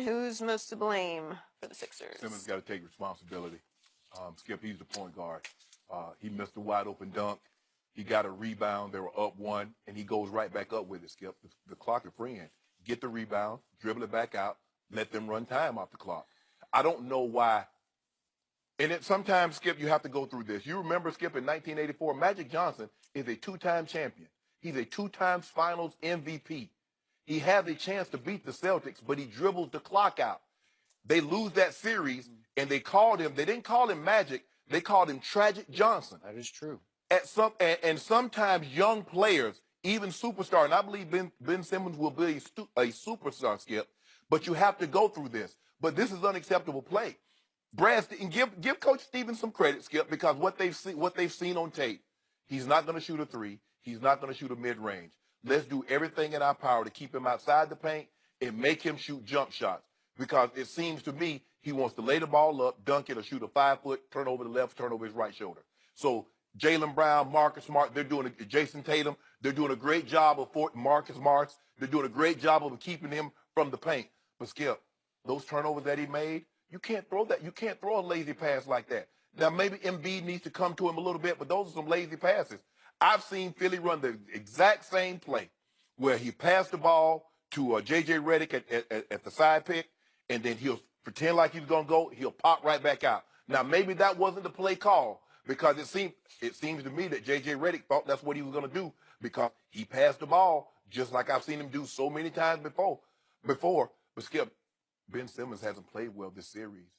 Who's most to blame for the Sixers? Simmons got to take responsibility. Skip, he's the point guard. He missed a wide open dunk. He got a rebound. They were up one, and he goes right back up with it, Skip. The clock is freeing. Get the rebound, dribble it back out, let them run time off the clock. I don't know why. And sometimes, Skip, you have to go through this. You remember, Skip, in 1984, Magic Johnson is a two-time champion. He's a two-time finals MVP. He has a chance to beat the Celtics, but he dribbles the clock out. They lose that series, and they didn't call him Magic, they called him Tragic Johnson. That is true. And sometimes young players, even superstars, and I believe Ben Simmons will be a superstar, Skip, but you have to go through this. But this is unacceptable play. Brad, and give Coach Stevens some credit, Skip, because what they've seen on tape, he's not going to shoot a three. He's not going to shoot a mid-range. Let's do everything in our power to keep him outside the paint and make him shoot jump shots, because it seems to me he wants to lay the ball up, dunk it, or shoot a 5-foot, turn over the left, turn over his right shoulder. So Jaylen Brown, Marcus Smart, Jason Tatum, they're doing a great job of Marcus Marks. They're doing a great job of keeping him from the paint. But Skip, those turnovers that he made, you can't throw that. You can't throw a lazy pass like that. Now, maybe Embiid needs to come to him a little bit, but those are some lazy passes. I've seen Philly run the exact same play where he passed the ball to J.J. Redick at the side pick, and then he'll pretend like he's going to go. He'll pop right back out. Now, maybe that wasn't the play call, because it seems to me that J.J. Redick thought that's what he was going to do, because he passed the ball just like I've seen him do so many times before. But Skip, Ben Simmons hasn't played well this series,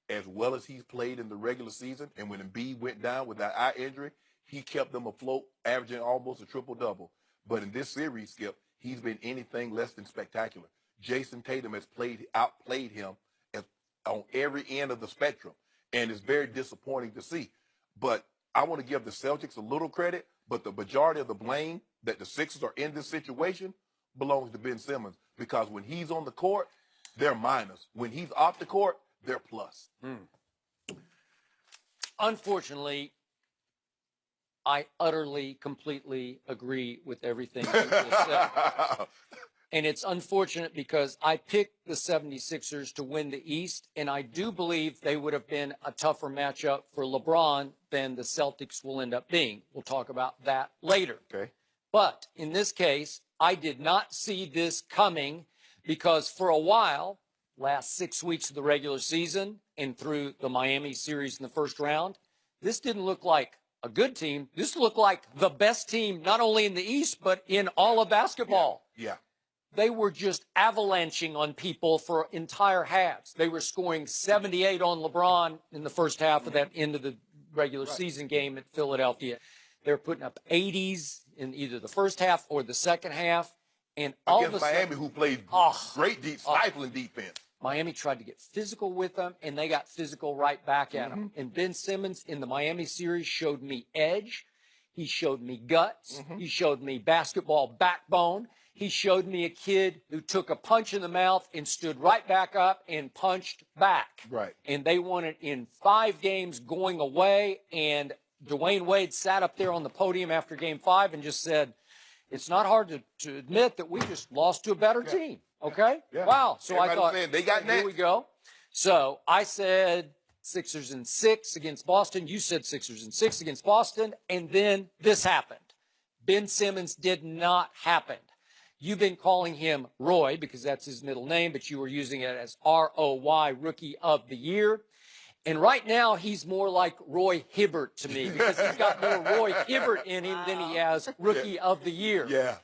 as well as he's played in the regular season. And when Embiid went down with that eye injury, he kept them afloat, averaging almost a triple-double. But in this series, Skip, he's been anything less than spectacular. Jason Tatum has outplayed him on every end of the spectrum, and it's very disappointing to see. But I want to give the Celtics a little credit, but the majority of the blame that the Sixers are in this situation belongs to Ben Simmons, because when he's on the court, they're minus. When he's off the court, they're plus. Unfortunately, I utterly, completely agree with everything you just said. And it's unfortunate because I picked the 76ers to win the East, and I do believe they would have been a tougher matchup for LeBron than the Celtics will end up being. We'll talk about that later. Okay. But in this case, I did not see this coming, because for a while, last 6 weeks of the regular season and through the Miami series in the first round, this didn't look like a good team. This looked like the best team, not only in the East, but in all of basketball. Yeah. They were just avalanching on people for entire halves. They were scoring 78 on LeBron in the first half of that end of the regular season game at Philadelphia. They were putting up 80s in either the first half or the second half. And all against of a sudden, Miami, who played great, stifling defense. Miami tried to get physical with them, and they got physical right back at them. And Ben Simmons in the Miami series showed me edge. He showed me guts. He showed me basketball backbone. He showed me a kid who took a punch in the mouth and stood right back up and punched back. Right. And they won it in 5 games going away. And Dwayne Wade sat up there on the podium after Game 5 and just said, it's not hard to admit that we just lost to a better team. Okay? Yeah. Wow. So Everybody I thought, saying they got here next. we go. So I said Sixers in 6 against Boston. You said Sixers in 6 against Boston. And then this happened. Ben Simmons did not happen. You've been calling him Roy because that's his middle name, but you were using it as R-O-Y, Rookie of the Year. And right now, he's more like Roy Hibbert to me, because he's got more Roy Hibbert in him than he has Rookie of the Year. Yeah.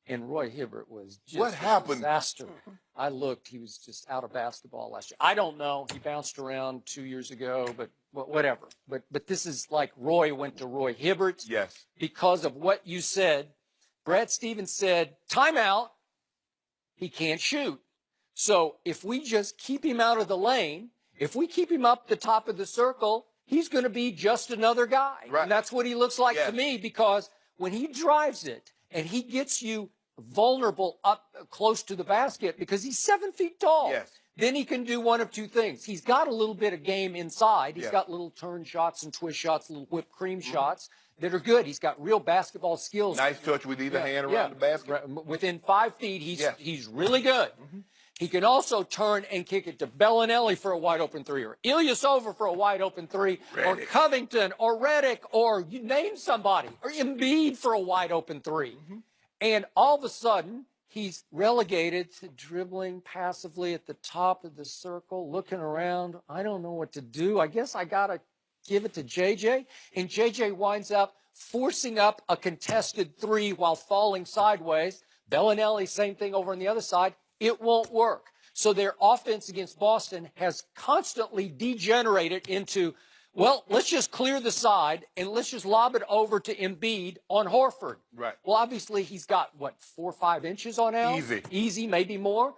And Roy Hibbert was just What happened? a disaster. I looked. He was just out of basketball last year. I don't know. He bounced around 2 years ago, but whatever. But this is like Roy went to Roy Hibbert. Yes. Because of what you said. Brad Stevens said, timeout, he can't shoot. So if we just keep him out of the lane, if we keep him up the top of the circle, he's going to be just another guy. Right. And that's what he looks like to me, because when he drives it and he gets you vulnerable up close to the basket, because he's 7 feet tall, then he can do one of two things. He's got a little bit of game inside. He's got little turn shots and twist shots, little whipped cream shots that are good. He's got real basketball skills. Nice touch with either hand around the basket. Within 5 feet, he's really good. He can also turn and kick it to Bellinelli for a wide open three, or Ilyasova for a wide open three, or Covington, or Redick, or you name somebody, or Embiid for a wide open three. And all of a sudden, he's relegated to dribbling passively at the top of the circle, looking around. I don't know what to do. I guess I got to give it to JJ. And JJ winds up forcing up a contested three while falling sideways. Bellinelli, same thing over on the other side. It won't work. So their offense against Boston has constantly degenerated into, well, let's just clear the side and let's just lob it over to Embiid on Horford. Right. Well, obviously he's got, what, 4 or 5 inches on Al? Easy, maybe more.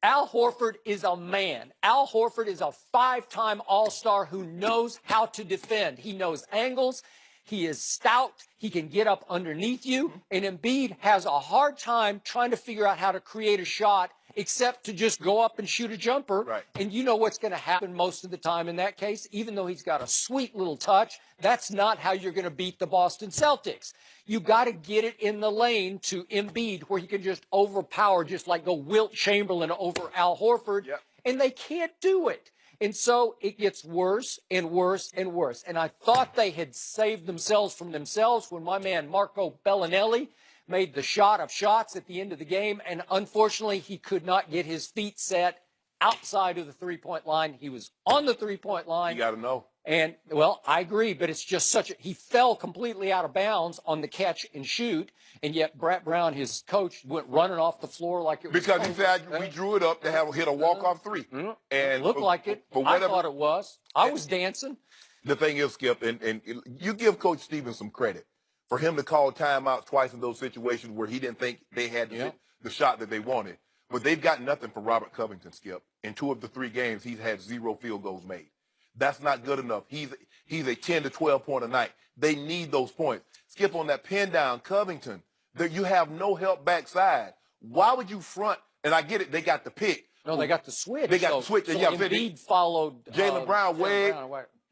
Al Horford is a man. Al Horford is a 5-time All-Star who knows how to defend. He knows angles. He is stout. He can get up underneath you. And Embiid has a hard time trying to figure out how to create a shot except to just go up and shoot a jumper. Right. And you know what's going to happen most of the time in that case. Even though he's got a sweet little touch, that's not how you're going to beat the Boston Celtics. You got to get it in the lane to Embiid where he can just overpower, just like go Wilt Chamberlain over Al Horford. Yep. And they can't do it. And so it gets worse and worse and worse. And I thought they had saved themselves from themselves when my man Marco Bellinelli made the shot of shots at the end of the game. And unfortunately, he could not get his feet set outside of the three-point line. He was on the three-point line. You got to know. And, well, I agree, but it's just he fell completely out of bounds on the catch and shoot, and yet Brett Brown, his coach, went running off the floor like it was Because he said we drew it up to have hit a walk-off three. And And it looked like it. I thought it was. I was dancing. The thing is, Skip, and you give Coach Stevens some credit for him to call timeouts twice in those situations where he didn't think they had the shot that they wanted. But they've got nothing for Robert Covington, Skip. In 2 of the 3 games, he's had 0 field goals made. That's not good enough. He's a 10 to 12 point a night. They need those points. Skip, on that pin down, Covington, you have no help backside. Why would you front? And I get it, they got the pick. No, they got the switch. They got the switch. So Yeah, Embiid followed Jaylen Brown way.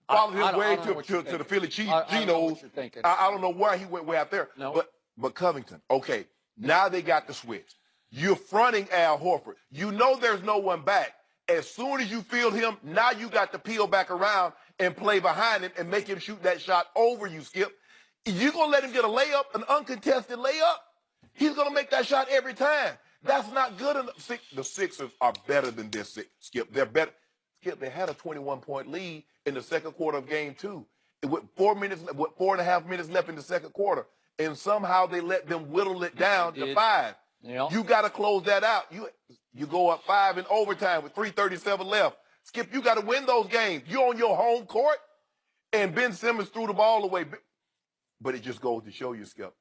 Followed him way to the Philly Genos. I don't know what you're thinking. I don't know why he went way out there. No. But Covington, okay, now they got the switch. You're fronting Al Horford. You know there's no one back. As soon as you field him, now you got to peel back around and play behind him and make him shoot that shot over you, Skip. You're going to let him get a layup, an uncontested layup? He's going to make that shot every time. That's not good enough. The Sixers are better than this, Skip. They're better. Skip, they had a 21-point lead in the second quarter of game 2. With 4.5 minutes left in the second quarter. And somehow they let them whittle it down to 5. Yep. You got to close that out. You go up 5 in overtime with 3:37 left. Skip, you got to win those games. You're on your home court, and Ben Simmons threw the ball away. But it just goes to show you, Skip,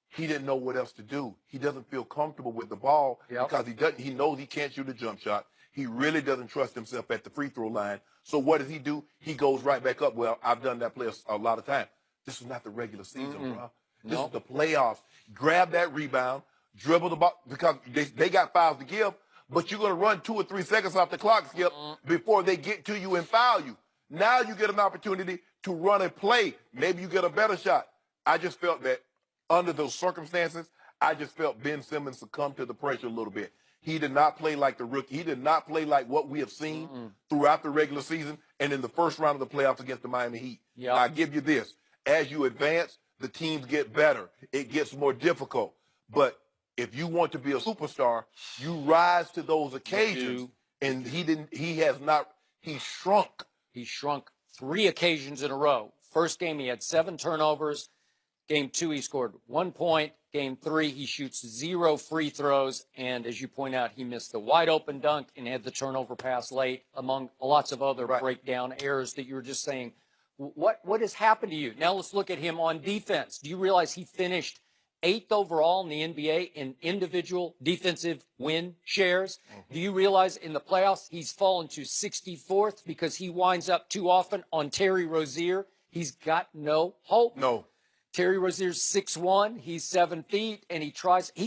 he didn't know what else to do. He doesn't feel comfortable with the ball because he knows he can't shoot a jump shot. He really doesn't trust himself at the free throw line. So what does he do? He goes right back up. Well, I've done that play a lot of times. This is not the regular season, bro. This is the playoffs. Grab that rebound, dribble the ball, because they got fouls to give, but you're going to run 2 or 3 seconds off the clock, Skip, before they get to you and foul you. Now you get an opportunity to run and play. Maybe you get a better shot. I just felt that under those circumstances, I just felt Ben Simmons succumbed to the pressure a little bit. He did not play like the rookie. He did not play like what we have seen throughout the regular season and in the first round of the playoffs against the Miami Heat. Now, I give you this. As you advance, the teams get better. It gets more difficult. But if you want to be a superstar, you rise to those occasions. And he shrunk. He shrunk 3 occasions in a row. First game, he had 7 turnovers. Game 2, he scored 1 point. Game 3, he shoots 0 free throws. And as you point out, he missed the wide open dunk and had the turnover pass late, among lots of other breakdown errors that you were just saying. What has happened to you? Now let's look at him on defense. Do you realize he finished 8th overall in the NBA in individual defensive win shares? Do you realize in the playoffs he's fallen to 64th because he winds up too often on Terry Rozier? He's got no hope. No. Terry Rozier's 6'1", he's 7 feet, and he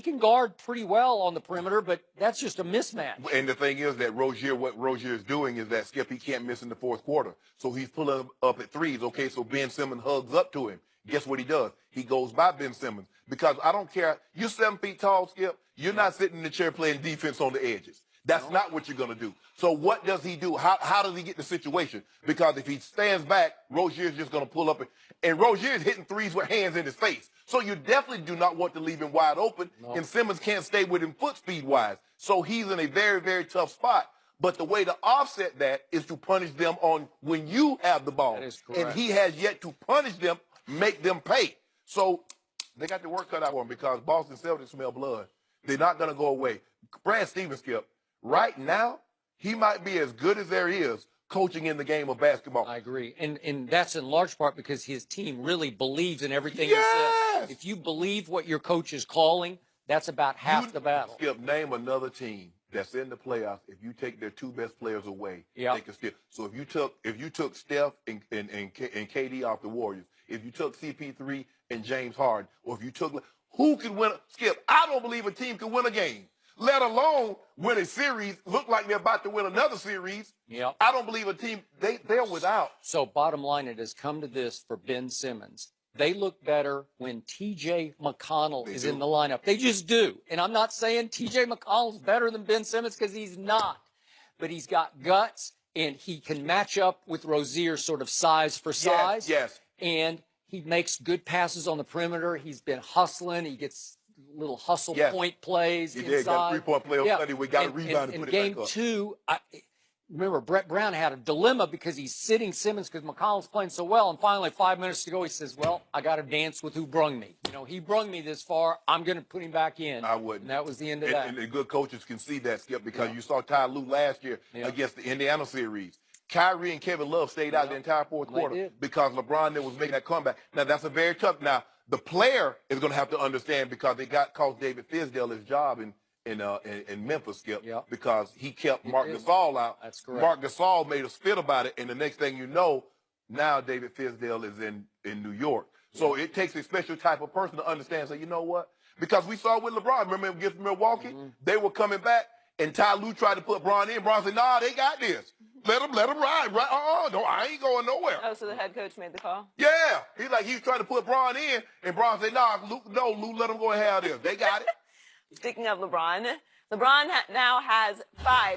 can guard pretty well on the perimeter, but that's just a mismatch. And the thing is that what Rozier is doing is that, Skip, he can't miss in the fourth quarter. So he's pulling up at threes. Okay, so Ben Simmons hugs up to him. Guess what he does? He goes by Ben Simmons. Because I don't care. You're 7 feet tall, Skip. You're not sitting in the chair playing defense on the edges. That's not what you're going to do. So what does he do? How does he get the situation? Because if he stands back, Rozier's just going to pull up. And Rozier's hitting threes with hands in his face. So you definitely do not want to leave him wide open. No. And Simmons can't stay with him foot speed-wise. So he's in a very, very tough spot. But the way to offset that is to punish them on when you have the ball. That is correct. And he has yet to punish them, make them pay. So they got the work cut out for him because Boston Celtics smell blood. They're not going to go away. Brad Stevens, Skip, right now, he might be as good as there is coaching in the game of basketball. I agree. And that's in large part because his team really believes in everything Yes! he says. If you believe what your coach is calling, that's about half the battle. Skip, name another team that's in the playoffs. If you take their two best players away, they can still. So if you took Steph and KD off the Warriors, if you took CP3 and James Harden, or if you took who could win? Skip, I don't believe a team can win a game, let alone win a series. Look like they're about to win another series. Yep. I don't believe a team. They're without. So bottom line, it has come to this for Ben Simmons. They look better when T.J. McConnell is in the lineup. They just do. And I'm not saying T.J. McConnell's better than Ben Simmons because he's not. But he's got guts, and he can match up with Rozier sort of size for size. Yes. And he makes good passes on the perimeter. He's been hustling. He gets little hustle point plays inside. He got a three-point play on Sunday. We got a rebound and put it back up. In game two, remember, Brett Brown had a dilemma because he's sitting Simmons because McConnell's playing so well. And finally, 5 minutes to go, he says, well, I got to dance with who brung me. You know, he brung me this far. I'm going to put him back in. I wouldn't. And that was the end of that. And the good coaches can see that, Skip, because you saw Ty Lue last year against the Indiana series. Kyrie and Kevin Love stayed out the entire fourth quarter because LeBron then was making that comeback. Now, that's a very tough. Now, the player is going to have to understand because they cost David Fizdale his job in Memphis, Skip, because he kept Marc Gasol out. That's correct. Marc Gasol made us fit about it, and the next thing you know, now David Fizdale is in New York. So it takes a special type of person to understand. So you know what? Because we saw with LeBron, remember against Milwaukee, they were coming back, and Ty Lue tried to put Bron in. Bron said, "Nah, they got this. Let them ride. Right? No, I ain't going nowhere." Oh, so the head coach made the call? Yeah. He was trying to put Bron in, and Bron said, "Nah, Lue, let them go and have this. They got it." Speaking of LeBron, LeBron now has 5